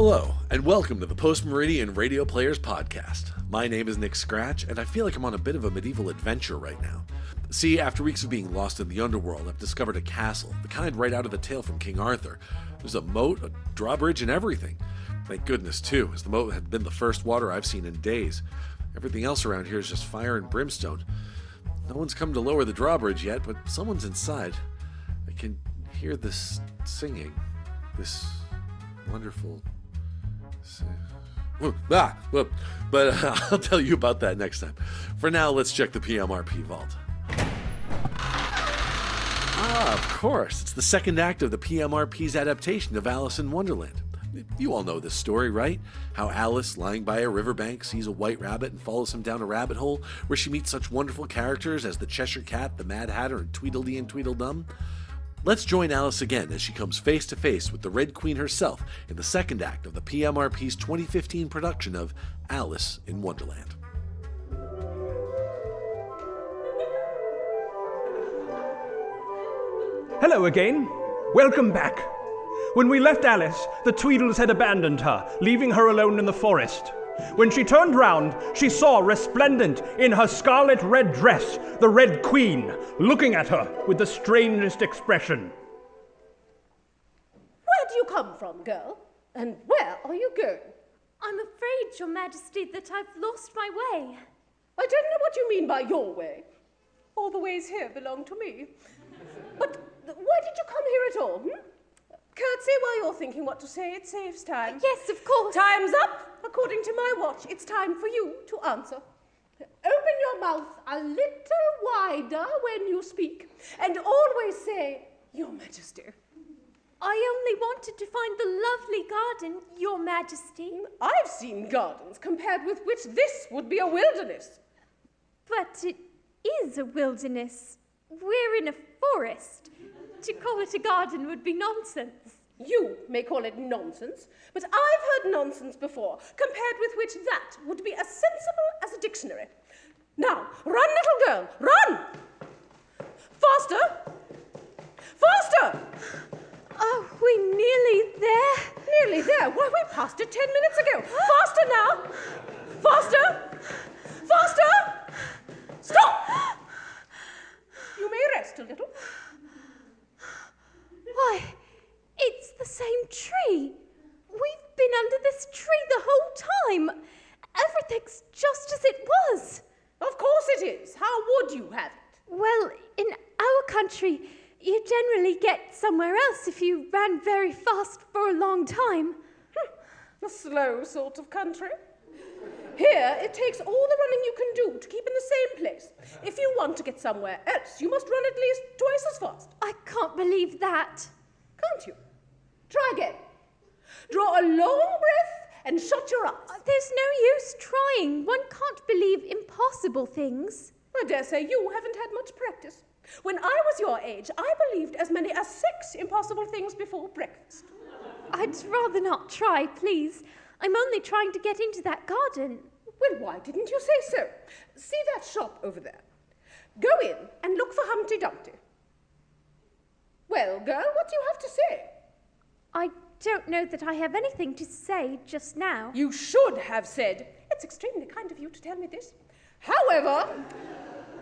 Hello, and welcome to the Post Meridian Radio Players Podcast. My name is Nick Scratch, and I feel like I'm on a bit of a medieval adventure right now. See, after weeks of being lost in the underworld, I've discovered a castle, the kind right out of the tale from King Arthur. There's a moat, a drawbridge, and everything. Thank goodness, too, as the moat had been the first water I've seen in days. Everything else around here is just fire and brimstone. No one's come to lower the drawbridge yet, but someone's inside. I can hear this singing, this wonderful... But I'll tell you about that next time. For now, let's check the PMRP vault. Of course. It's the second act of the PMRP's adaptation of Alice in Wonderland. You all know this story, right? How Alice, lying by a riverbank, sees a white rabbit and follows him down a rabbit hole where she meets such wonderful characters as the Cheshire Cat, the Mad Hatter, and Tweedledee and Tweedledum. Let's join Alice again as she comes face to face with the Red Queen herself in the second act of the PMRP's 2015 production of Alice in Wonderland. Hello again. Welcome back. When we left Alice, the Tweedles had abandoned her, leaving her alone in the forest. When she turned round, she saw resplendent in her scarlet red dress the Red Queen, looking at her with the strangest expression. Where do you come from, girl? And where are you going? I'm afraid, Your Majesty, that I've lost my way. I don't know what you mean by your way. All the ways here belong to me. But why did you come here at all, Curtsy while you're thinking what to say. It saves time. Yes, of course. Time's up. According to my watch, it's time for you to answer. Open your mouth a little wider when you speak, and always say, Your Majesty. I only wanted to find the lovely garden, Your Majesty. I've seen gardens compared with which this would be a wilderness. But it is a wilderness. We're in a forest. To call it a garden would be nonsense. You may call it nonsense, but I've heard nonsense before, compared with which that would be as sensible as a dictionary. Now, run, little girl, run! Faster! Faster! Are we nearly there? Nearly there? Why, we passed it 10 minutes ago. Faster now! Faster! Faster! Stop! You may rest a little. Why, it's the same tree. We've been under this tree the whole time. Everything's just as it was. Of course it is. How would you have it? Well, in our country, you generally get somewhere else if you ran very fast for a long time. A slow sort of country. Here, it takes all the running you can do to keep in the same place. If you want to get somewhere else, you must run at least twice as fast. I can't believe that. Can't you? Try again. Draw a long breath and shut your eyes. There's no use trying. One can't believe impossible things. I dare say you haven't had much practice. When I was your age, I believed as many as 6 impossible things before breakfast. I'd rather not try, please. I'm only trying to get into that garden. Well, why didn't you say so? See that shop over there? Go in and look for Humpty Dumpty. Well, girl, what do you have to say? I don't know that I have anything to say just now. You should have said, it's extremely kind of you to tell me this. However,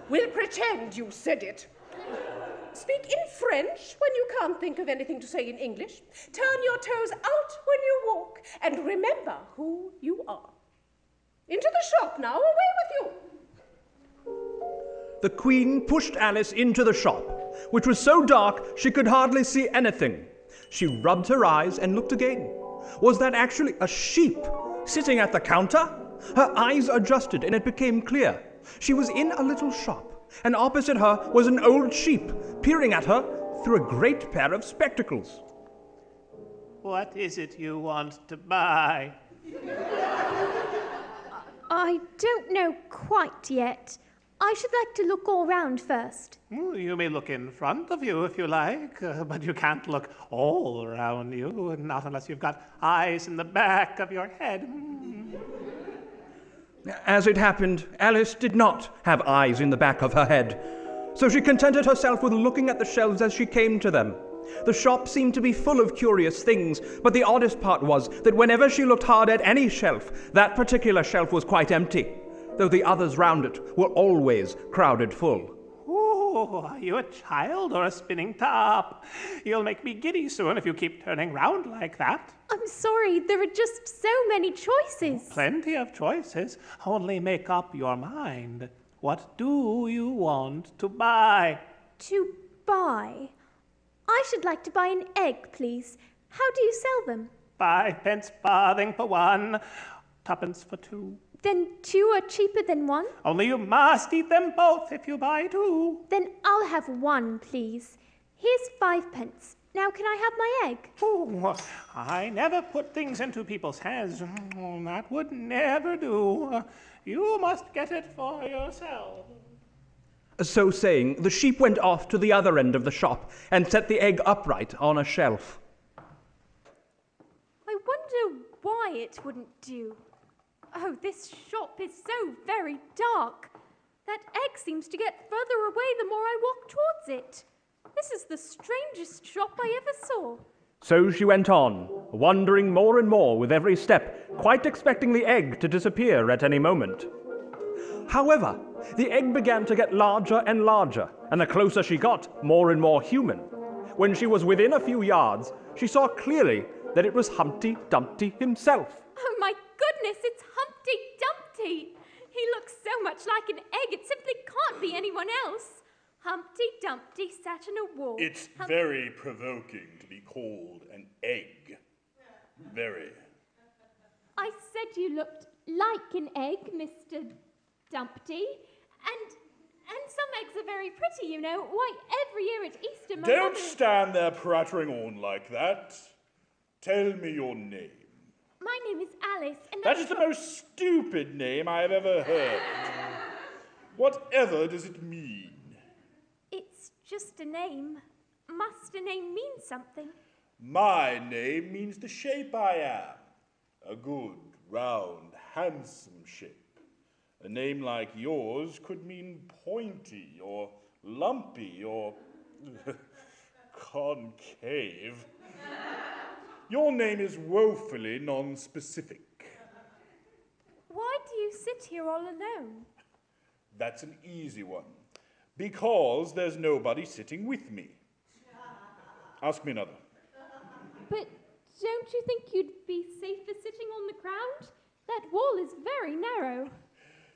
we'll pretend you said it. Speak in French when you can't think of anything to say in English. Turn your toes out when you walk, and remember who you are. Into the shop now, away with you. The Queen pushed Alice into the shop, which was so dark she could hardly see anything. She rubbed her eyes and looked again. Was that actually a sheep sitting at the counter? Her eyes adjusted and it became clear. She was in a little shop, and opposite her was an old sheep peering at her through a great pair of spectacles. What is it you want to buy? I don't know quite yet. I should like to look all round first. You may look in front of you if you like, but you can't look all around you, not unless you've got eyes in the back of your head. As it happened, Alice did not have eyes in the back of her head, so she contented herself with looking at the shelves as she came to them. The shop seemed to be full of curious things, but the oddest part was that whenever she looked hard at any shelf, that particular shelf was quite empty, though the others round it were always crowded full. Oh, are you a child or a spinning top? You'll make me giddy soon if you keep turning round like that. I'm sorry, there are just so many choices. Plenty of choices. Only make up your mind. What do you want to buy? To buy? I should like to buy an egg, please. How do you sell them? 5 pence farthing for 1, 2 for 2. Then 2 are cheaper than 1? Only you must eat them both if you buy 2. Then I'll have 1, please. Here's 5 pence. Now can I have my egg? Oh, I never put things into people's hands. Oh, that would never do. You must get it for yourself. So saying, the sheep went off to the other end of the shop and set the egg upright on a shelf. I wonder why it wouldn't do. Oh, this shop is so very dark. That egg seems to get further away the more I walk towards it. This is the strangest shop I ever saw. So she went on, wondering more and more with every step, quite expecting the egg to disappear at any moment. However, the egg began to get larger and larger, and the closer she got, more and more human. When she was within a few yards, she saw clearly that it was Humpty Dumpty himself. Oh my goodness, it's Humpty Dumpty! He looks so much like an egg, it simply can't be anyone else. Humpty Dumpty sat on a wall. It's very provoking to be called an egg. Very. I said you looked like an egg, Mr. Dumpty. And some eggs are very pretty, you know. Why, every year at Easter, my Don't mother... stand there prattling on like that. Tell me your name. My name is Alice, and That is the most stupid name I have ever heard. Whatever does it mean? It's just a name. Must a name mean something? My name means the shape I am. A good, round, handsome shape. A name like yours could mean pointy or lumpy or concave. Your name is woefully non-specific. Why do you sit here all alone? That's an easy one. Because there's nobody sitting with me. Ask me another. But don't you think you'd be safer sitting on the ground? That wall is very narrow.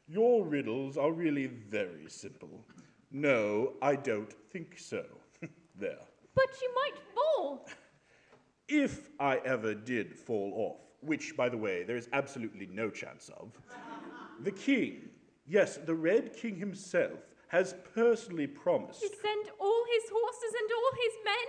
Your riddles are really very simple. No, I don't think so. There. But you might fall. If I ever did fall off, which, by the way, there is absolutely no chance of, the king, yes, the Red King himself, has personally promised... To send all his horses and all his men?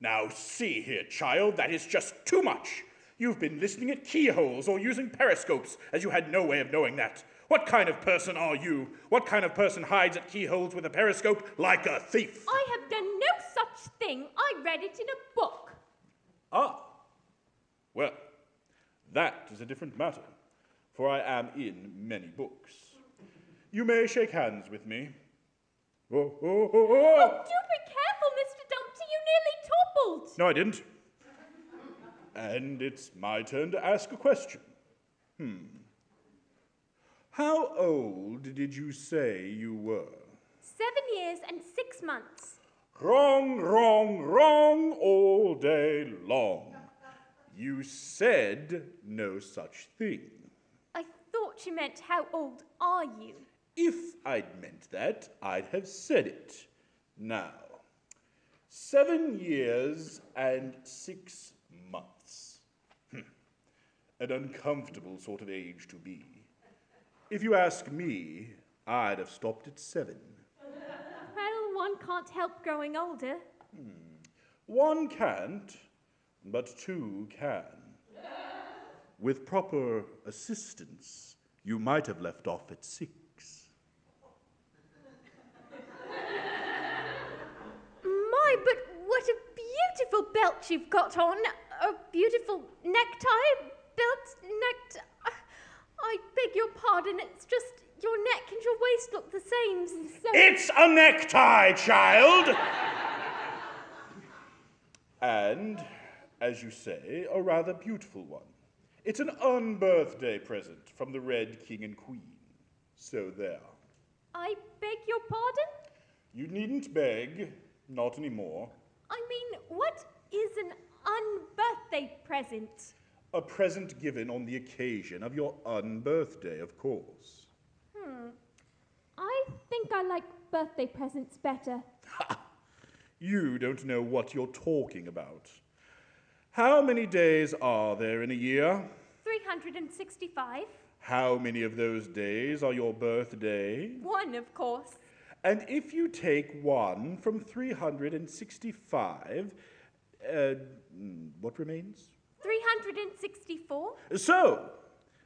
Now see here, child, that is just too much. You've been listening at keyholes or using periscopes, as you had no way of knowing that. What kind of person are you? What kind of person hides at keyholes with a periscope like a thief? I have done no such thing. I read it in a book. Ah, well, that is a different matter, for I am in many books. You may shake hands with me. Oh, oh, oh, oh. Oh, do be careful, Mr. Dumpty. You nearly toppled. No, I didn't. And it's my turn to ask a question. How old did you say you were? 7 years and 6 months. Wrong, wrong, wrong all day long. You said no such thing. I thought you meant how old are you? If I'd meant that, I'd have said it. Now, 7 years and 6 months. An uncomfortable sort of age to be. If you ask me, I'd have stopped at 7. Well, one can't help growing older. One can't, but 2 can. With proper assistance, you might have left off at 6. My, but what a beautiful belt you've got on. A beautiful necktie. I beg your pardon, it's just your neck and your waist look the same, so... It's a necktie, child! And, as you say, a rather beautiful one. It's an unbirthday present from the Red King and Queen. So there. I beg your pardon? You needn't beg. Not anymore. I mean, what is an unbirthday present? A present given on the occasion of your unbirthday, of course. I think I like birthday presents better. You don't know what you're talking about. How many days are there in a year? 365. How many of those days are your birthday? 1, of course. And if you take 1 from 365, what remains? 364. So,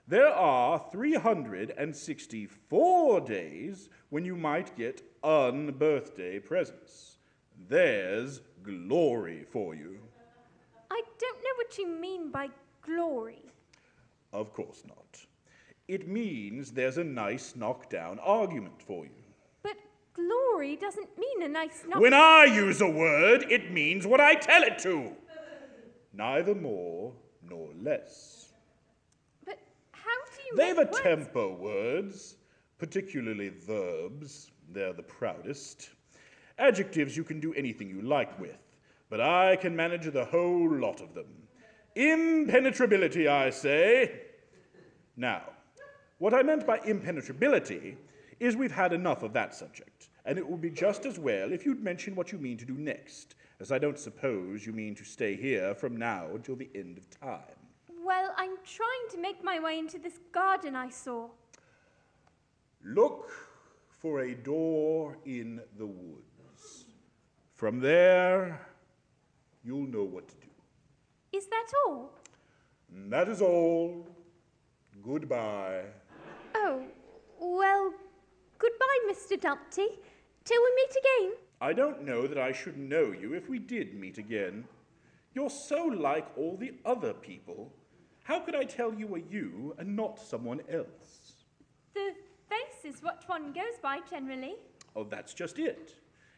there are 364 days when you might get unbirthday presents. There's glory for you. I don't know what you mean by glory. Of course not. It means there's a nice knockdown argument for you. But glory doesn't mean a nice knock. When I use a word, it means what I tell it to. Neither more nor less. But how do you They've a make words? tempo, words, particularly verbs. They're the proudest. Adjectives you can do anything you like with, but I can manage the whole lot of them. Impenetrability, I say. Now, what I meant by impenetrability is we've had enough of that subject, and it would be just as well if you'd mention what you mean to do next, as I don't suppose you mean to stay here from now until the end of time. Well, I'm trying to make my way into this garden I saw. Look for a door in the woods. From there, you'll know what to do. Is that all? And that is all. Goodbye. Oh, well, goodbye, Mr. Dumpty. Till we meet again. I don't know that I should know you if we did meet again. You're so like all the other people. How could I tell you were you and not someone else? The face is what one goes by generally. Oh, that's just it.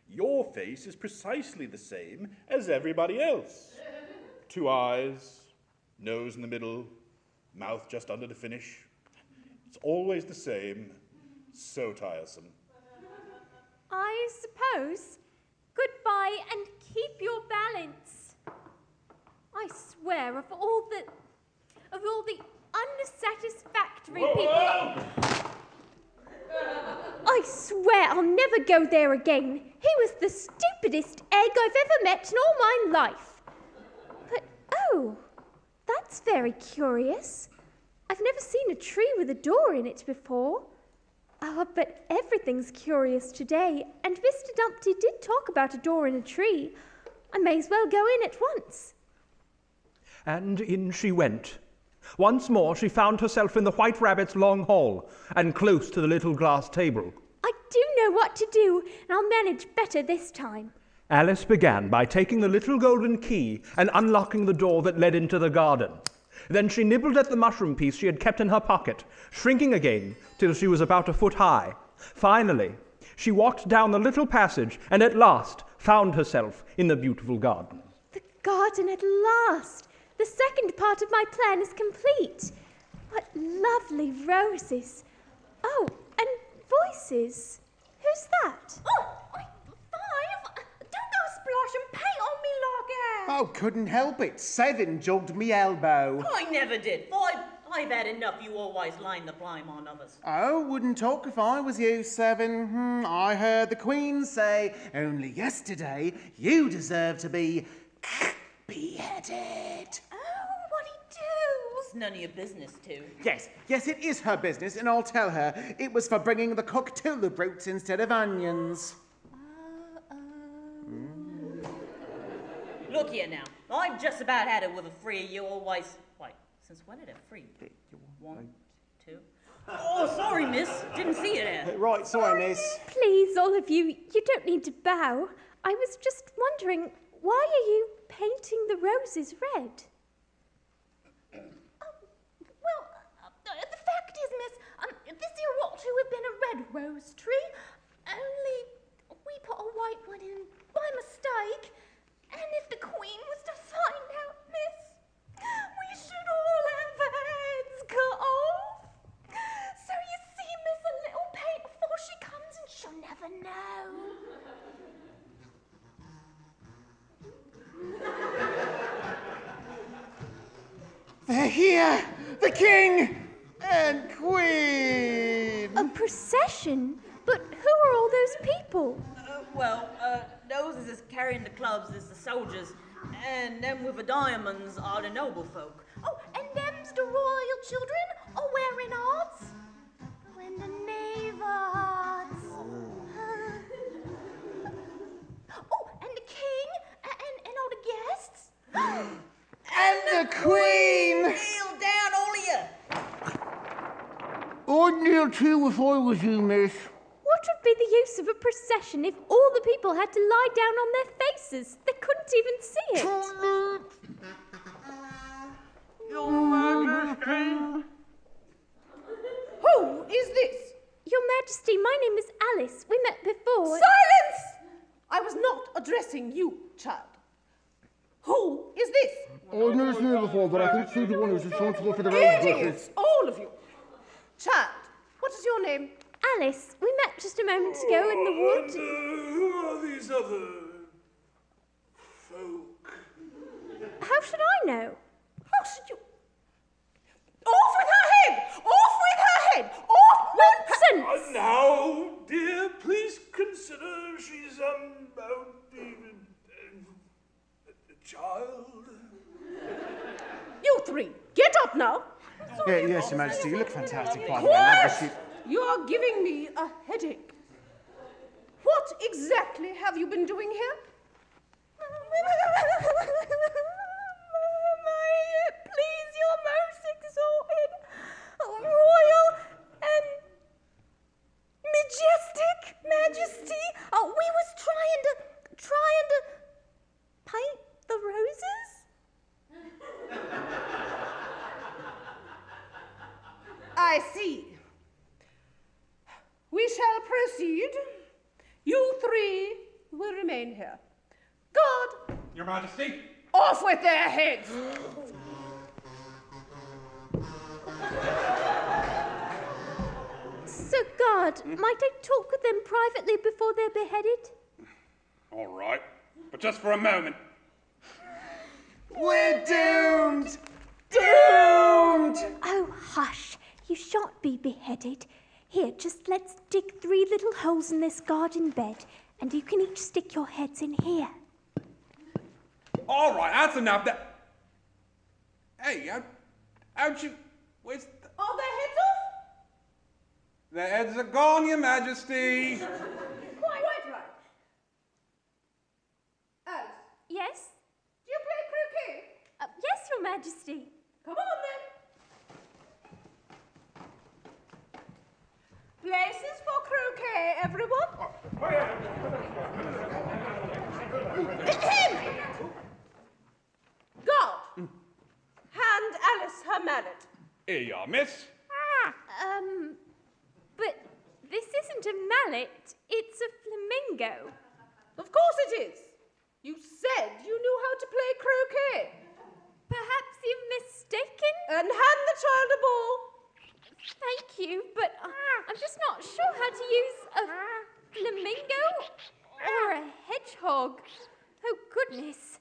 Your face is precisely the same as everybody else. 2 eyes, nose in the middle, mouth just under the finish. It's always the same. So tiresome. I suppose. Goodbye and keep your balance. I swear, of all the unsatisfactory people. I swear I'll never go there again. He was the stupidest egg I've ever met in all my life. But, oh, that's very curious. I've never seen a tree with a door in it before. Oh, but everything's curious today, and Mr. Dumpty did talk about a door in a tree. I may as well go in at once. And in she went. Once more she found herself in the White Rabbit's long hall, and close to the little glass table. I do know what to do, and I'll manage better this time. Alice began by taking the little golden key and unlocking the door that led into the garden. Then she nibbled at the mushroom piece she had kept in her pocket, shrinking again till she was about a foot high. Finally, she walked down the little passage and at last found herself in the beautiful garden. The garden at last! The second part of my plan is complete. What lovely roses. Oh, and voices. Who's that? Oh, Five! Don't go splashing paint on me like that! Oh, couldn't help it. 7 jogged me elbow. I never did. I've had enough you always laying the blame on others. Oh, wouldn't talk if I was you, 7. I heard the Queen say, only yesterday you deserve to be beheaded. Oh, what'd he do? It's none of your business, too. Yes, it is her business, and I'll tell her it was for bringing the cook to the brutes instead of onions. Look here now. I've just about had it with a free you always... Wait, since when did it free? 1, 2... Oh, sorry, miss. Didn't see you there. Right, sorry, miss. Please, all of you, you don't need to bow. I was just wondering, why are you painting the roses red? Well, the fact is, miss, this here ought to have been a red rose tree, only we put a white one in by mistake, and if the Queen was to They're here! The king and queen! A procession? But who are all those people? Those is carrying the clubs is the soldiers, and them with the diamonds are the noble folk. Oh, and them's the royal children, all wearing hearts. Oh, and the knave hearts. Oh, and the king, and all the guests. And the queen! Kneel down, all of you! I'd kneel too if I was you, miss. What would be the use of a procession if all the people had to lie down on their faces? They couldn't even see it. Your Majesty! Who is this? Your Majesty, my name is Alice. We met before. Silence! I was not addressing you, child. Who is this? I've never seen her before, but I think she's the one who's responsible for the rose bushes. Idiots, all of you. Child, what is your name? Alice, we met just a moment ago in the wood. Who are these other folk? How should I know? How should you... Off with her head! Off with her head! Off with her... Nonsense! Now, dear, please consider she's, a child. You three, get up now. Yes, Your Majesty, you look fantastic, by the way. Quiet! You are giving me a headache. What exactly have you been doing here? Please, your most exalted, royal, and majestic majesty. We was trying to paint the roses. I see. We shall proceed. You three will remain here. Guard, Your Majesty? off with their heads! So, God, might I talk with them privately before they're beheaded? All right, but just for a moment. We're doomed! Doomed! Oh, hush. You shan't be beheaded. Here, just let's dig 3 little holes in this garden bed, and you can each stick your heads in here. All right, that's enough. Hey, how'd you... Where's... Are their heads off? The heads are gone, Your Majesty. Quite right. Alice, Yes? do you play croquet? Yes, Your Majesty. Come on then. Places for croquet, everyone. Guard, hand Alice her mallet. Here you are, miss. But this isn't a mallet, it's a flamingo. Of course it is. You said you knew how to play croquet. Perhaps you've mistaken? And hand the child a ball. Thank you, but I'm just not sure how to use a flamingo or a hedgehog. Oh, goodness.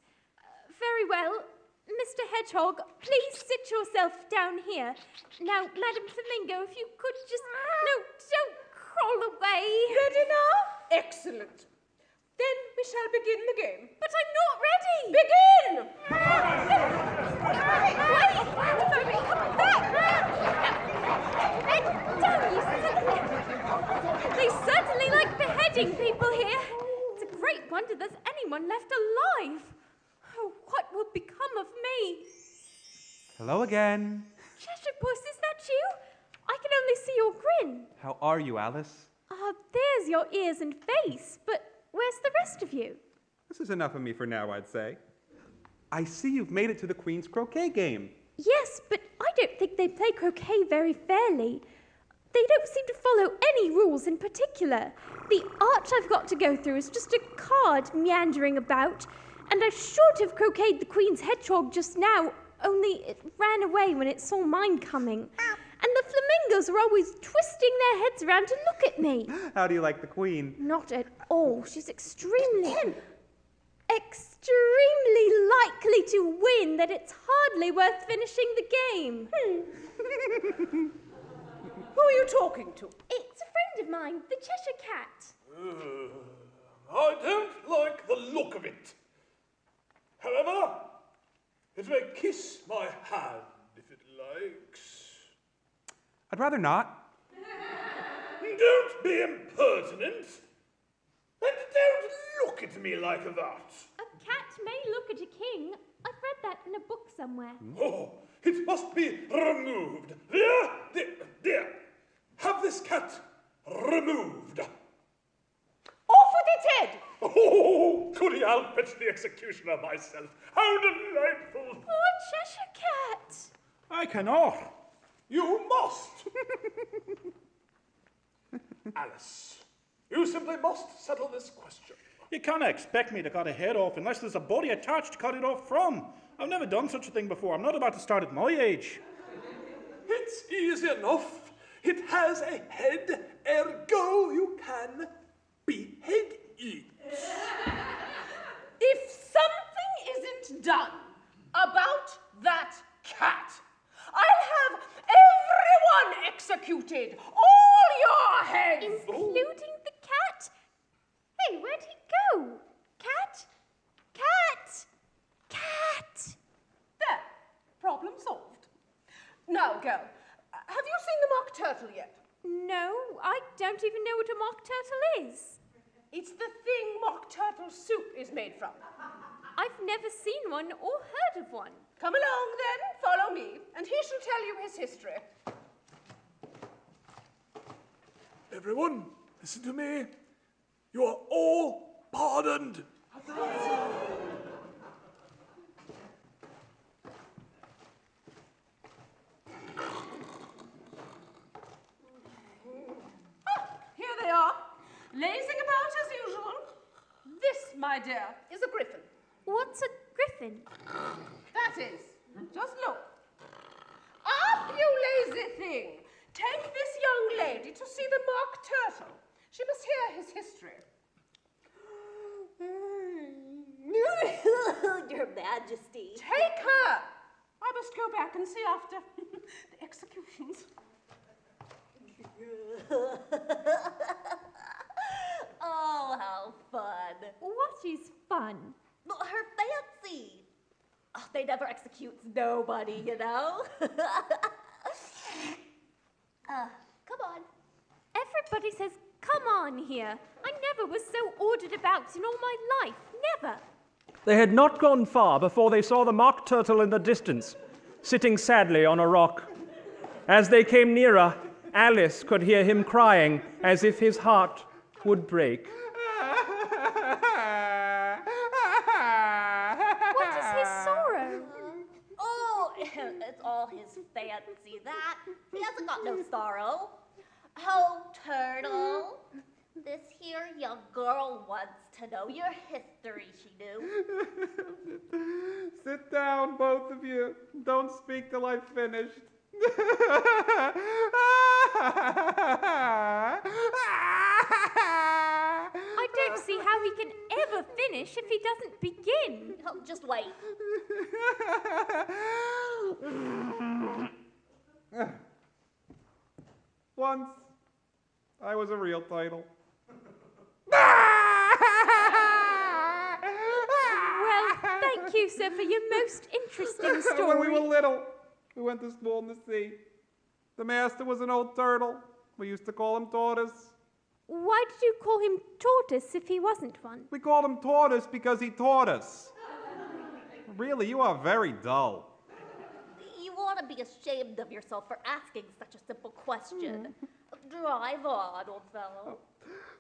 Very well. Mr. Hedgehog, please sit yourself down here. Now, Madam Flamingo, if you could just... No, don't crawl away. Ready now? Excellent. Then we shall begin the game. But I'm not ready. Begin! Wait, Fairy, come back. Down, you silly... They certainly like beheading people here. It's a great wonder there's anyone left alive. Oh, what will become of me? Hello again. Cheshire Puss, is that you? I can only see your grin. How are you, Alice? There's your ears and face, but where's the rest of you? This is enough of me for now, I'd say. I see you've made it to the Queen's croquet game. Yes, but I don't think they play croquet very fairly. They don't seem to follow any rules in particular. The arch I've got to go through is just a card meandering about, and I should have croqueted the Queen's hedgehog just now, only it ran away when it saw mine coming. And the flamingos are always twisting their heads around to look at me. How do you like the Queen? Not at all. She's extremely... extremely likely to win that it's hardly worth finishing the game. Who are you talking to? It's a friend of mine, the Cheshire Cat. I don't like the look of it. However, it may kiss my hand if it likes. I'd rather not. Don't be impertinent. And don't look at me like that. A cat may look at a king. I've read that in a book somewhere. Oh, it must be removed. There. Have this cat removed. Off with its head! Oh, could he help it, the executioner myself? How delightful! Poor Cheshire Cat. I cannot. You must. Alice, you simply must settle this question. You can't expect me to cut a head off unless there's a body attached to cut it off from. I've never done such a thing before. I'm not about to start at my age. It's easy enough. It has a head, ergo you can behead it. If something isn't done about that cat, I'll have everyone executed. All your heads. Including the cat? Hey, where'd he go? Cat? Cat? Cat! There. Problem solved. Now, girl, have you seen the mock turtle yet? No, I don't even know what a mock turtle is. It's the thing mock turtle soup is made from. I've never seen one or heard of one. Come along then, follow me, and he shall tell you his history. Everyone, listen to me. You are all pardoned. Here they are, lazing about as usual. This, my dear, is a griffin. What's a griffin? That is. Just look. Up, you lazy thing. Take this young lady to see the mock turtle. She must hear his history. Your Majesty. Take her. I must go back and see after the executions. Oh, how fun. What is fun? Her fancy. Oh, they never executes nobody, you know? Come on. Everybody says, come on here. I never was so ordered about in all my life. Never. They had not gone far before they saw the mock turtle in the distance, sitting sadly on a rock. As they came nearer, Alice could hear him crying as if his heart would break. What is his sorrow? Oh, it's all his fancy, that. He hasn't got no sorrow. Oh, Turtle, this here young girl wants to know your history, she knew. Sit down, both of you. Don't speak till I've finished. I don't see how he can ever finish if he doesn't begin. Oh, just wait. Once, I was a real title. Well, thank you, sir, for your most interesting story. When we were little, we went to school in the sea. The master was an old turtle. We used to call him Tortoise. Why did you call him Tortoise if he wasn't one? We called him Tortoise because he taught us. Really, you are very dull. You ought to be ashamed of yourself for asking such a simple question. Drive on, old fellow.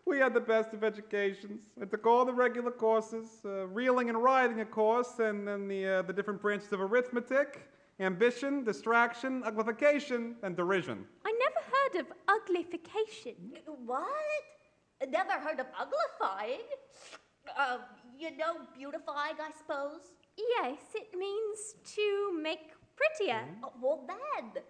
We had the best of educations. I took all the regular courses, reeling and riding, of course, and then the different branches of arithmetic, ambition, distraction, uglification, and derision. I never heard of uglification. What? Never heard of uglifying? You know beautifying, I suppose? Yes, it means to make prettier. Oh, well then,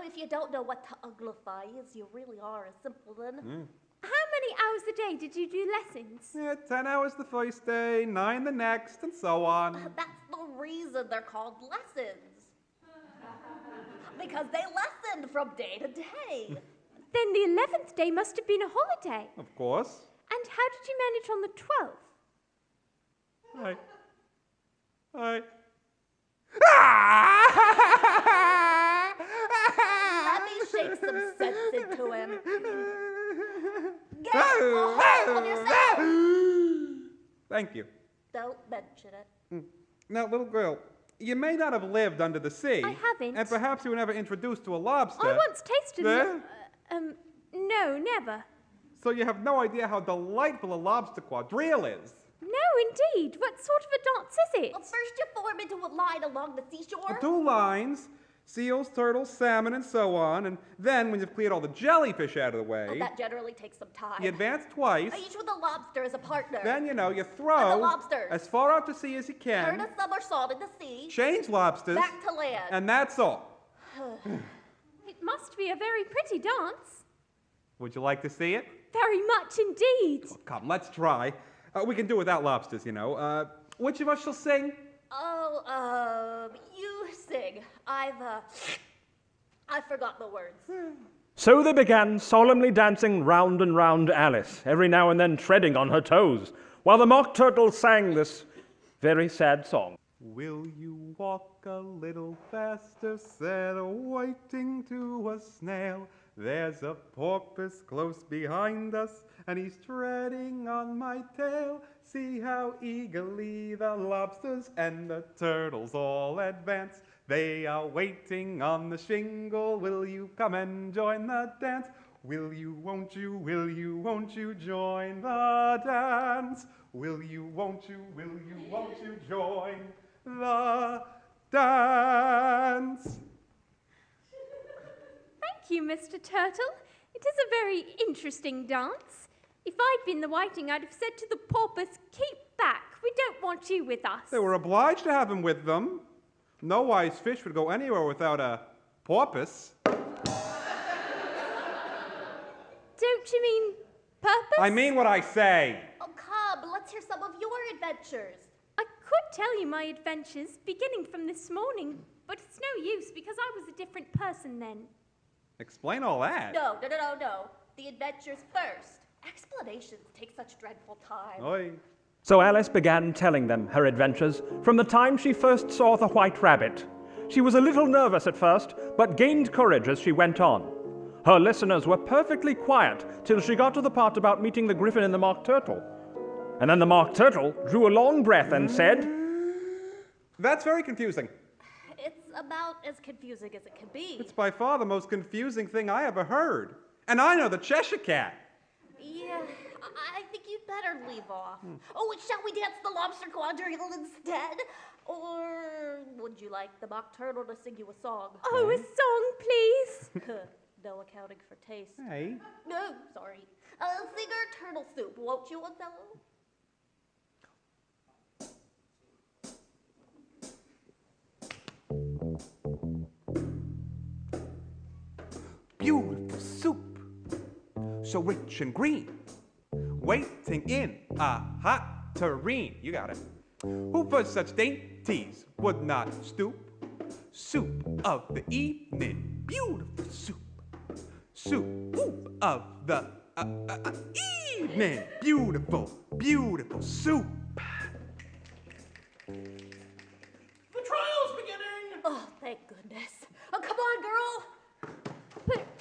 if you don't know what to uglify is, you really are a simpleton. How many many hours a day did you do lessons? Yeah, 10 hours the first day, 9 the next, and so on. That's the reason they're called lessons. Because they lessened from day to day. Then the 11th day must have been a holiday. Of course. And how did you manage on the 12th? Let me shake some sense into him. Get a hold of yourself! Thank you. Don't mention it. Now, little girl, you may not have lived under the sea. I haven't. And perhaps you were never introduced to a lobster. I once tasted There? No, never. So you have no idea how delightful a lobster quadrille is. No, indeed. What sort of a dance is it? Well, first you form into a line along the seashore. 2 lines, seals, turtles, salmon, and so on. And then, when you've cleared all the jellyfish out of the way, That generally takes some time. you advance twice. Each with a lobster as a partner. Then, you And the throw lobsters. as far out to sea as you Turn can, a somersault in the sea. change lobsters, Back to land. and that's all. It must be a very pretty dance. Would you like to see it? Very much indeed. Come, let's try. We can do without lobsters, Which of us shall sing? Oh, you sing. I forgot the words. So they began solemnly dancing round and round Alice, every now and then treading on her toes, while the Mock Turtle sang this very sad song. Will you walk a little faster, said a whiting to a snail. There's a porpoise close behind us, and he's treading on my tail. See how eagerly the lobsters and the turtles all advance. They are waiting on the shingle. Will you come and join the dance? Will you, won't you join the dance? Will you, won't you join the dance? Thank you, Mr. Turtle. It is a very interesting dance. If I'd been the whiting, I'd have said to the porpoise, keep back. We don't want you with us. They were obliged to have him with them. No wise fish would go anywhere without a porpoise. Don't you mean purpose? I mean what I say. Oh, come, let's hear some of your adventures. I could tell you my adventures, beginning from this morning, but it's no use because I was a different person then. Explain all that. No. The adventures first. Explanations take such dreadful time. Oi. So Alice began telling them her adventures from the time she first saw the White Rabbit. She was a little nervous at first, but gained courage as she went on. Her listeners were perfectly quiet till she got to the part about meeting the Griffin and the Mock Turtle. And then the Mock Turtle drew a long breath and said, That's very confusing. It's about as confusing as it can be. It's by far the most confusing thing I ever heard. And I know the Cheshire Cat. Yeah, I think you'd better leave off. Oh, shall we dance the lobster quadrille instead? Or would you like the Mock Turtle to sing you a song? Oh, a song, please. No accounting for taste. Hey. No, sorry. Sing our turtle soup, won't you, Othello? Beautiful soup, so rich and green, waiting in a hot tureen. You got it. Who for such dainties would not stoop? Soup of the evening, beautiful soup. Soup of the evening, beautiful, beautiful soup. The trial's beginning! Oh, thank goodness. Oh, come on, girl.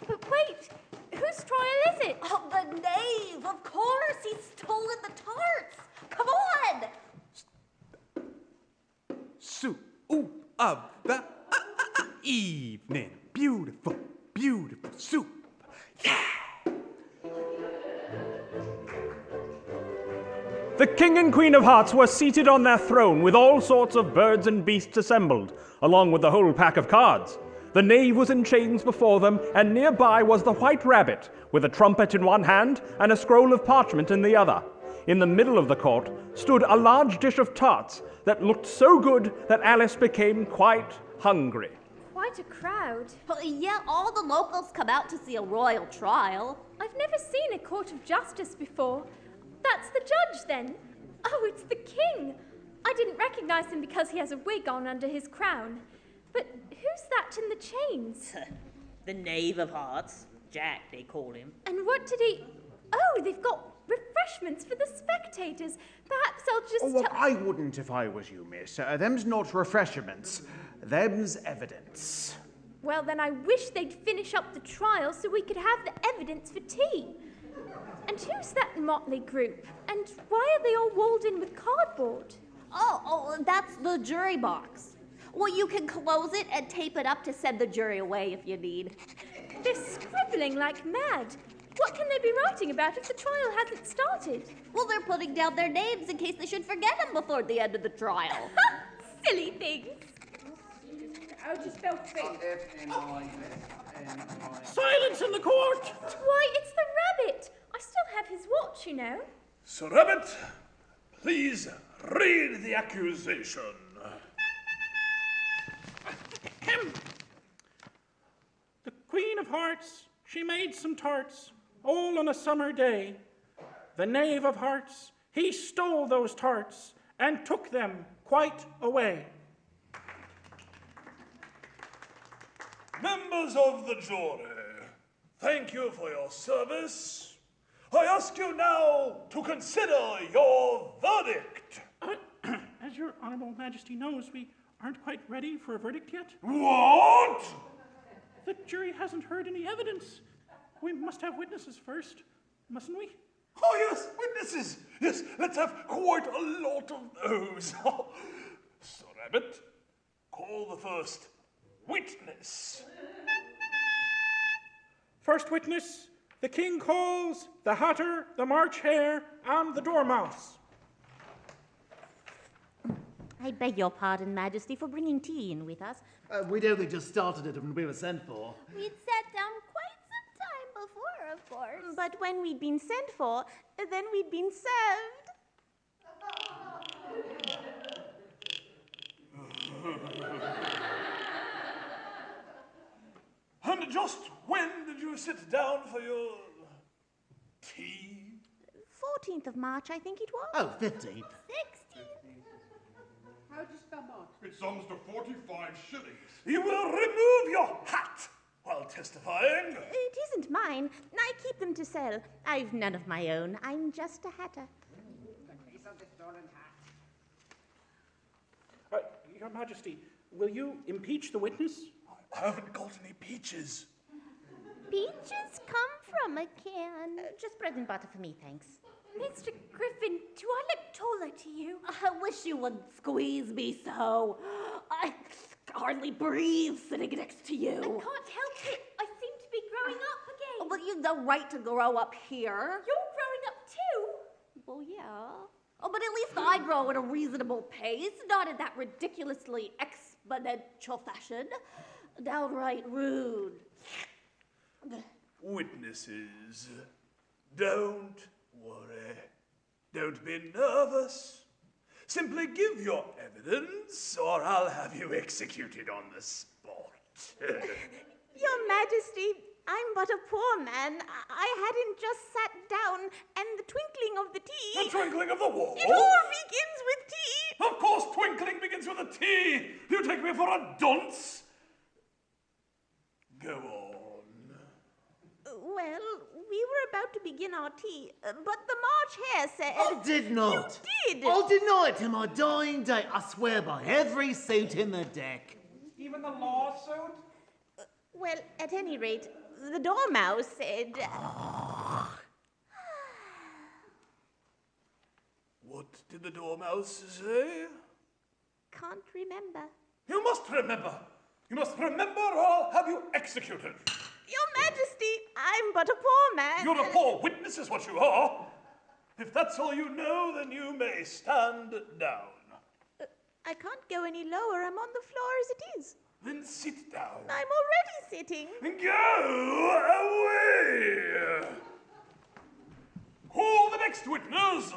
But wait, whose trial is it? Oh, the knave, of course. He's stolen the tarts. Come on. Soup of the evening, beautiful, beautiful soup. Yeah! The King and Queen of Hearts were seated on their throne with all sorts of birds and beasts assembled, along with the whole pack of cards. The knave was in chains before them, and nearby was the White Rabbit, with a trumpet in one hand and a scroll of parchment in the other. In the middle of the court stood a large dish of tarts that looked so good that Alice became quite hungry. Quite quite a crowd. Well, yeah, all the locals come out to see a royal trial. I've never seen a court of justice before. That's the judge, then. Oh, it's the king. I didn't recognize him because he has a wig on under his crown. But who's that in the chains? The Knave of Hearts. Jack, they call him. And what did he... Oh, they've got refreshments for the spectators. Perhaps I'll just... Oh, well, I wouldn't if I was you, miss. Them's not refreshments. Them's evidence. Well, then I wish they'd finish up the trial so we could have the evidence for tea. And who's that motley group? And why are they all walled in with cardboard? Oh, that's the jury box. Well, you can close it and tape it up to send the jury away if you need. They're scribbling like mad. What can they be writing about if the trial hasn't started? Well, they're putting down their names in case they should forget them before the end of the trial. Silly things. How do you spell faith? Silence in the court! Why, it's the rabbit. I still have his watch, you know. Sir Rabbit, please read the accusation. The Queen of Hearts, she made some tarts, all on a summer day. The Knave of Hearts, he stole those tarts and took them quite away. Members of the jury, thank you for your service. I ask you now to consider your verdict. As your Honorable Majesty knows, we aren't quite ready for a verdict yet. What? The jury hasn't heard any evidence. We must have witnesses first, mustn't we? Oh, yes, witnesses. Yes, let's have quite a lot of those. Sir Rabbit, call the first witness. First witness, the king calls the Hatter, the March Hare, and the Dormouse. I beg your pardon, Majesty, for bringing tea in with us. We'd only just started it when we were sent for. We'd sat down quite some time before, of course. But when we'd been sent for, then we'd been served. And just when did you sit down for your tea? 14th of March, I think it was. Oh, 15th. 16. How do you spell March? It sums to 45 shillings. You will remove your hat while testifying. It isn't mine. I keep them to sell. I've none of my own. I'm just a hatter. Your Majesty, will you impeach the witness? I haven't got any peaches. Peaches come from a can. Just bread and butter for me, thanks. Mr. Griffin, do I look taller to you? I wish you wouldn't squeeze me so. I hardly breathe sitting next to you. I can't help it. I seem to be growing up again. Well, you've the right to grow up here. You're growing up too. Well, yeah. Oh, but at least I grow at a reasonable pace, not in that ridiculously exponential fashion. Downright rude. Witnesses, don't worry. Don't be nervous. Simply give your evidence, or I'll have you executed on the spot. Your Majesty, I'm but a poor man. I hadn't just sat down, and the twinkling of the tea... The twinkling of the what? It all begins with tea. Of course twinkling begins with a T. You take me for a dunce. Go on. Well, we were about to begin our tea, but the March Hare said... I did not. You did. I'll deny it to my dying day. I swear by every suit in the deck. Even the lawsuit? Well, at any rate, the Dormouse said... What did the Dormouse say? Can't remember. You must remember. You must remember or I'll have you executed. Your Majesty, I'm but a poor man. You're a poor witness is what you are. If that's all you know, then you may stand down. I can't go any lower. I'm on the floor as it is. Then sit down. I'm already sitting. Go away! Call the next witness.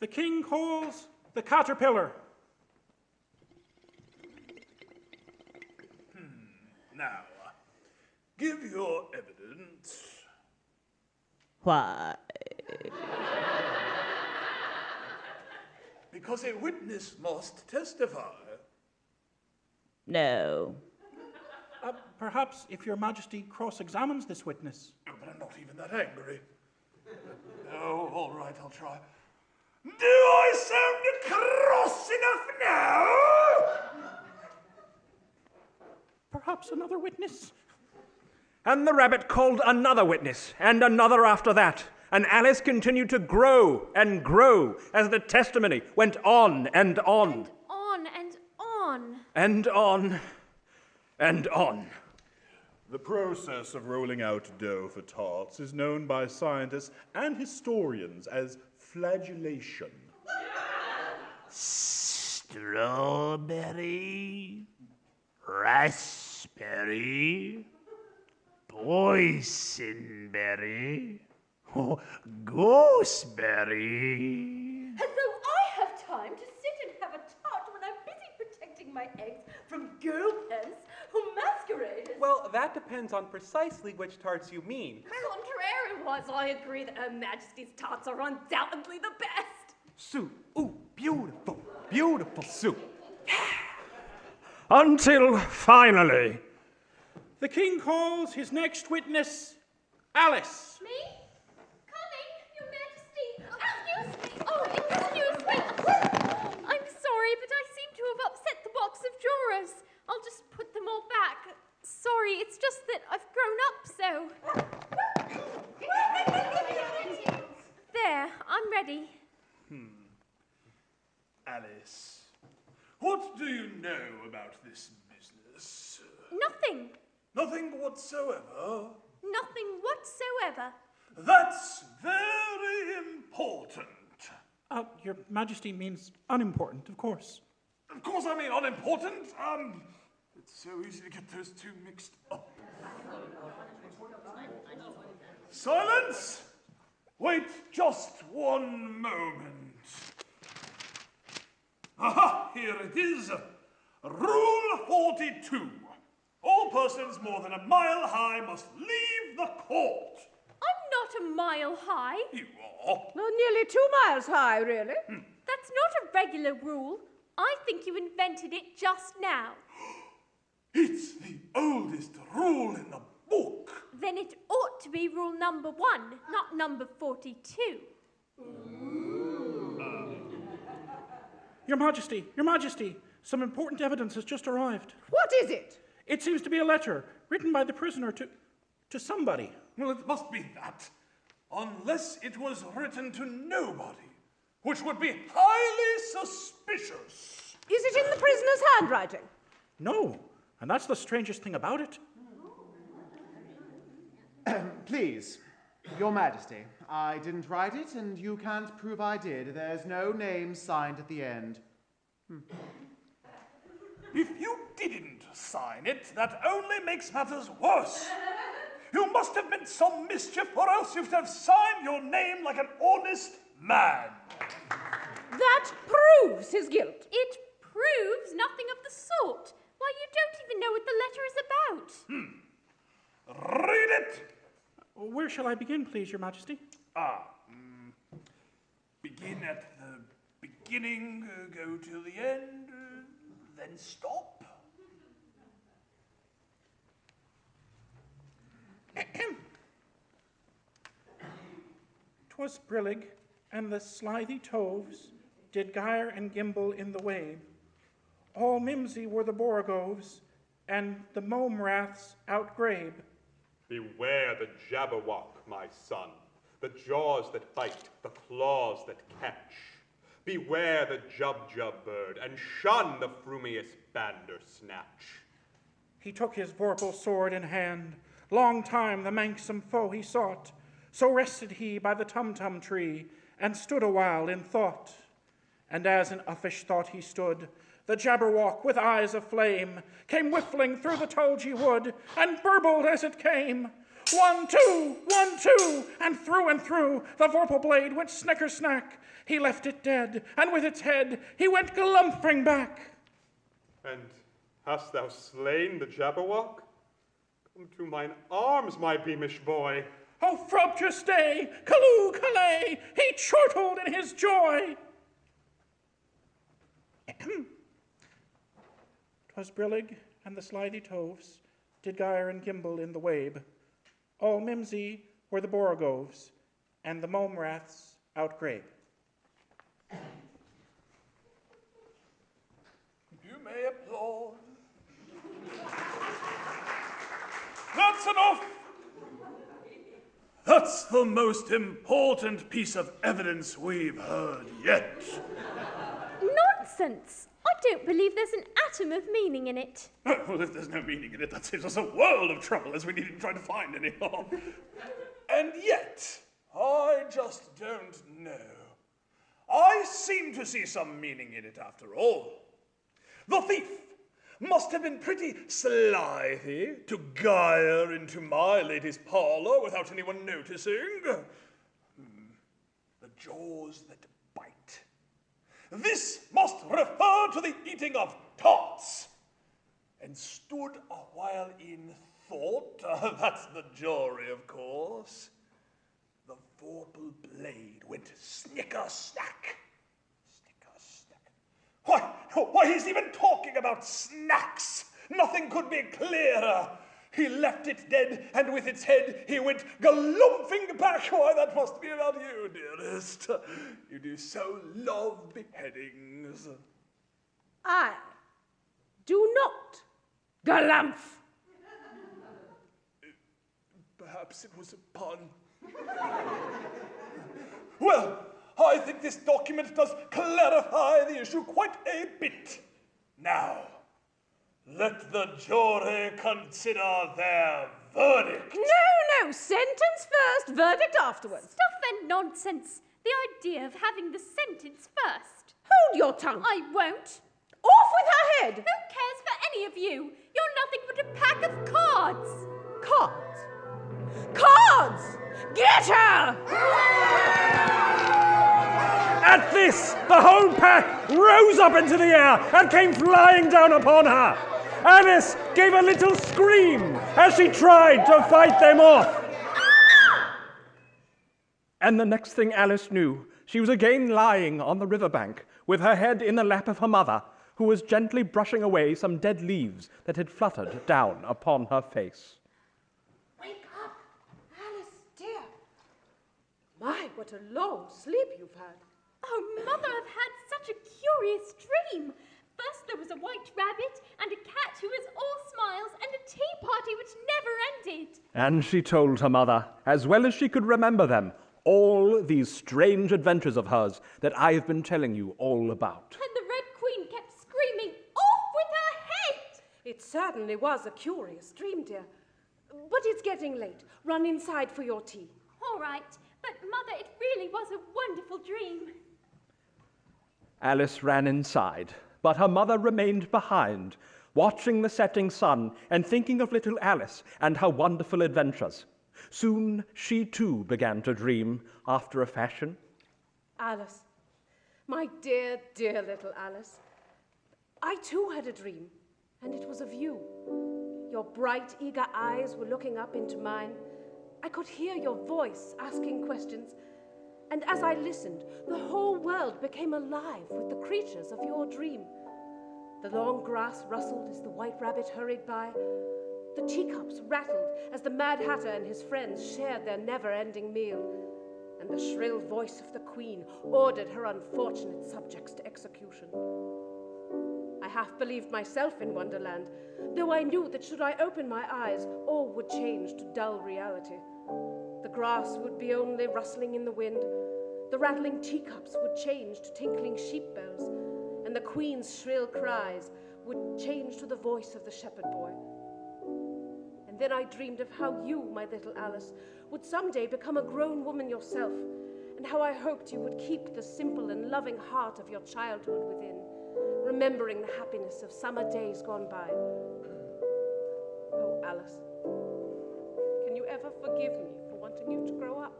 The king calls the Caterpillar. Now, give your evidence. Why? Because a witness must testify. No. Perhaps if your majesty cross-examines this witness. Oh, but I'm not even that angry. Oh, all right, I'll try. Do I sound cross enough now? Perhaps another witness? And the rabbit called another witness, and another after that. And Alice continued to grow and grow as the testimony went on and on. And on and on. And on and on. The process of rolling out dough for tarts is known by scientists and historians as flagellation. Strawberry, raspberry, boysenberry, gooseberry. As though I have time to sit and have a tart when I'm busy protecting my eggs from girl pens who masquerade as... Well, that depends on precisely which tarts you mean. Contrariwise, I agree that Her Majesty's tarts are undoubtedly the best. Soup. Ooh, beautiful, beautiful soup. Until finally... The king calls his next witness, Alice. Me? Coming, your majesty. Excuse me. Oh, excuse me. I'm sorry, but I seem to have upset the box of drawers. I'll just put them all back. Sorry, it's just that I've grown up so. There, I'm ready. Alice, what do you know about this business? Nothing. Nothing whatsoever. Nothing whatsoever. That's very important. Your majesty means unimportant, of course. Of course I mean unimportant. It's so easy to get those two mixed up. Silence! Wait just one moment. Aha, here it is. Rule 42. All persons more than a mile high must leave the court. I'm not a mile high. You are. Well, nearly 2 miles high, really. That's not a regular rule. I think you invented it just now. It's the oldest rule in the book. Then it ought to be rule number 1, not number 42. Your majesty, some important evidence has just arrived. What is it? It seems to be a letter written by the prisoner to somebody. Well, it must be that. Unless it was written to nobody, which would be highly suspicious. Is it in the prisoner's handwriting? No, and that's the strangest thing about it. Please, Your Majesty, I didn't write it, and you can't prove I did. There's no name signed at the end. If you didn't sign it, that only makes matters worse. You must have meant some mischief, or else you'd have signed your name like an honest man. That proves his guilt. It proves nothing of the sort. Why, you don't even know what the letter is about. Read it. Where shall I begin, please, Your Majesty? Begin at the beginning, go till the end, then stop. 'Twas brillig, and the slithy toves did gyre and gimble in the wave. All mimsy were the borogoves, and the mome raths outgrabe. Beware the jabberwock, my son, the jaws that bite, the claws that catch. Beware the jubjub bird, and shun the frumious bandersnatch. He took his vorpal sword in hand. Long time the manxome foe he sought. So rested he by the tum-tum tree, and stood awhile in thought. And as in uffish thought he stood, the jabberwock with eyes of flame came whiffling through the tulgey wood, and burbled as it came. 1, 2, 1, 2, and through the vorpal blade went snicker-snack. He left it dead, and with its head he went galumphing back. And hast thou slain the jabberwock? To mine arms, my beamish boy. Oh, frobjous day, Callooh, Calais, he chortled in his joy. 'Twas brillig, and the slithy toves did gyre and gimble in the wabe. All mimsy were the borogoves, and the mome raths outgrabe. You may applaud. That's enough! That's the most important piece of evidence we've heard yet. Nonsense! I don't believe there's an atom of meaning in it. Well, if there's no meaning in it, that saves us a world of trouble, as we needn't try to find any. And yet, I just don't know. I seem to see some meaning in it after all. The thief must have been pretty slithy to gyre into my lady's parlour without anyone noticing. The jaws that bite. This must refer to the eating of tarts. And stood a while in thought. That's the jury, of course. The vorpal blade went snicker-snack. Why, he's even talking about snacks. Nothing could be clearer. He left it dead, and with its head he went galumphing back. Why, that must be about you, dearest. You do so love beheadings. I do not galumph. Perhaps it was a pun. Well, I think this document does clarify the issue quite a bit. Now, let the jury consider their verdict. No, sentence first, verdict afterwards. Stuff and nonsense. The idea of having the sentence first. Hold your tongue. I won't. Off with her head. Who cares for any of you? You're nothing but a pack of cards. Cards? Cards! Get her! At this, the whole pack rose up into the air and came flying down upon her. Alice gave a little scream as she tried to fight them off. And the next thing Alice knew, she was again lying on the riverbank with her head in the lap of her mother, who was gently brushing away some dead leaves that had fluttered down upon her face. Wake up, Alice, dear. My, what a long sleep you've had. Oh, Mother, I've had such a curious dream. First there was a white rabbit and a cat who was all smiles and a tea party which never ended. And she told her mother, as well as she could remember them, all these strange adventures of hers that I have been telling you all about. And the Red Queen kept screaming, "Off with her head!" It certainly was a curious dream, dear. But it's getting late. Run inside for your tea. All right, but Mother, it really was a wonderful dream. Alice ran inside, but her mother remained behind, watching the setting sun and thinking of little Alice and her wonderful adventures. Soon she too began to dream after a fashion. Alice, my dear, dear little Alice, I too had a dream, and it was of you. Your bright, eager eyes were looking up into mine. I could hear your voice asking questions, and as I listened, the whole world became alive with the creatures of your dream. The long grass rustled as the white rabbit hurried by. The teacups rattled as the Mad Hatter and his friends shared their never-ending meal. And the shrill voice of the Queen ordered her unfortunate subjects to execution. I half believed myself in Wonderland, though I knew that should I open my eyes, all would change to dull reality. The grass would be only rustling in the wind, the rattling teacups would change to tinkling sheep bells, and the Queen's shrill cries would change to the voice of the shepherd boy. And then I dreamed of how you, my little Alice, would someday become a grown woman yourself, and how I hoped you would keep the simple and loving heart of your childhood within, remembering the happiness of summer days gone by. Oh, Alice, can you ever forgive me for wanting you to grow up?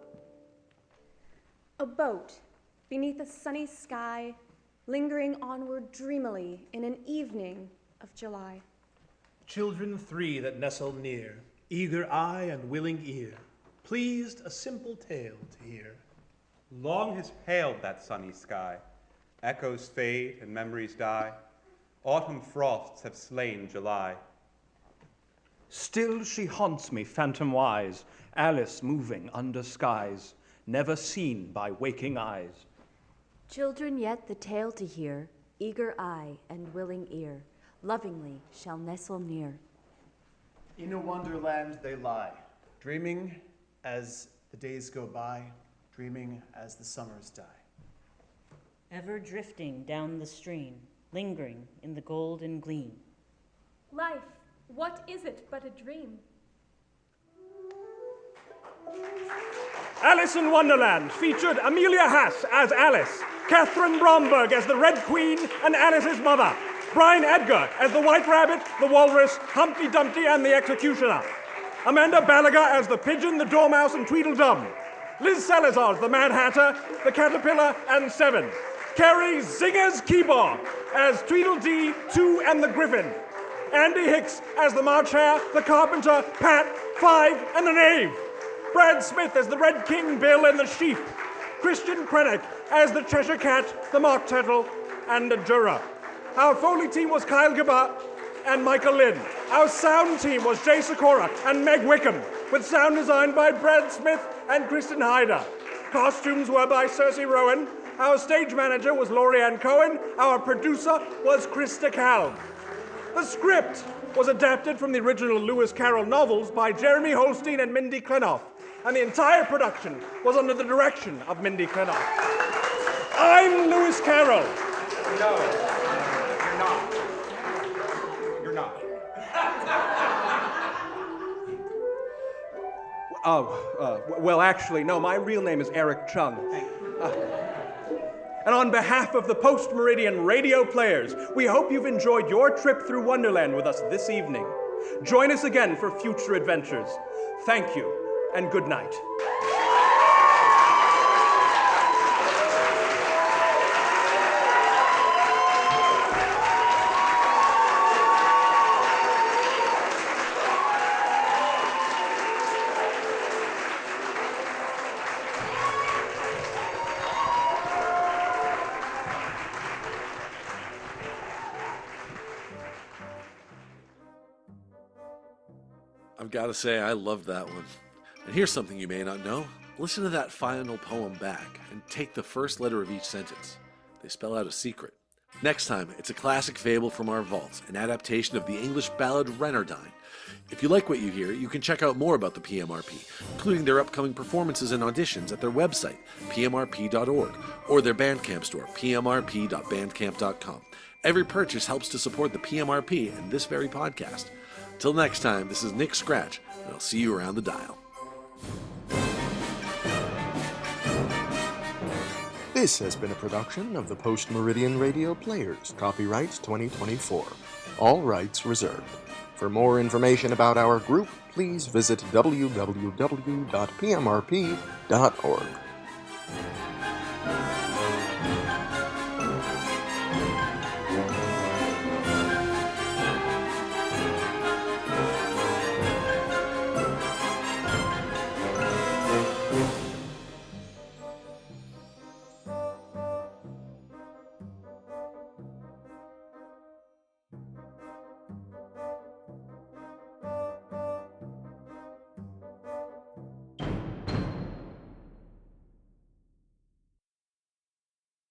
A boat beneath a sunny sky, lingering onward dreamily in an evening of July. Children three that nestle near, eager eye and willing ear, pleased a simple tale to hear. Long has paled that sunny sky. Echoes fade and memories die. Autumn frosts have slain July. Still she haunts me phantom-wise, Alice moving under skies, never seen by waking eyes. Children yet the tale to hear, eager eye and willing ear, lovingly shall nestle near. In a wonderland they lie, dreaming as the days go by, dreaming as the summers die. Ever drifting down the stream, lingering in the golden gleam. Life, what is it but a dream? Alice in Wonderland featured Amelia Haas as Alice, Catherine Bromberg as the Red Queen and Alice's mother, Brian Edgar as the White Rabbit, the Walrus, Humpty Dumpty, and the Executioner, Amanda Balaga as the Pigeon, the Dormouse, and Tweedledum, Liz Salazar as the Mad Hatter, the Caterpillar, and Seven, Carrie Zingers Keybar as Tweedledee, Two, and the Griffin, Andy Hicks as the March Hare, the Carpenter, Pat, Five, and the Knave, Brad Smith as the Red King, Bill, and the Sheep, Christian Krennick as the Cheshire Cat, the Mock Turtle, and the Juror. Our Foley team was Kyle Gabbat and Michael Lynn. Our sound team was Jay Sikora and Meg Wickham, with sound design by Brad Smith and Kristen Hyder. Costumes were by Cersei Rowan. Our stage manager was Lorianne Cohen. Our producer was Krista Cal. The script was adapted from the original Lewis Carroll novels by Jeremy Holstein and Mindy Klenoff, and the entire production was under the direction of Mindy Klenoff. I'm Lewis Carroll. No, you're not. You're not. Well, actually, no, my real name is Eric Chung. And on behalf of the Post-Meridian radio players, we hope you've enjoyed your trip through Wonderland with us this evening. Join us again for future adventures. Thank you, and good night. I've got to say, I loved that one. And here's something you may not know. Listen to that final poem back and take the first letter of each sentence. They spell out a secret. Next time, it's a classic fable from our vaults, an adaptation of the English ballad Reynardine. If you like what you hear, you can check out more about the PMRP, including their upcoming performances and auditions at their website, pmrp.org, or their Bandcamp store, pmrp.bandcamp.com. Every purchase helps to support the PMRP and this very podcast. Till next time, this is Nick Scratch, and I'll see you around the dial. This has been a production of the Post-Meridian Radio Players, copyright 2024. All rights reserved. For more information about our group, please visit www.pmrp.org.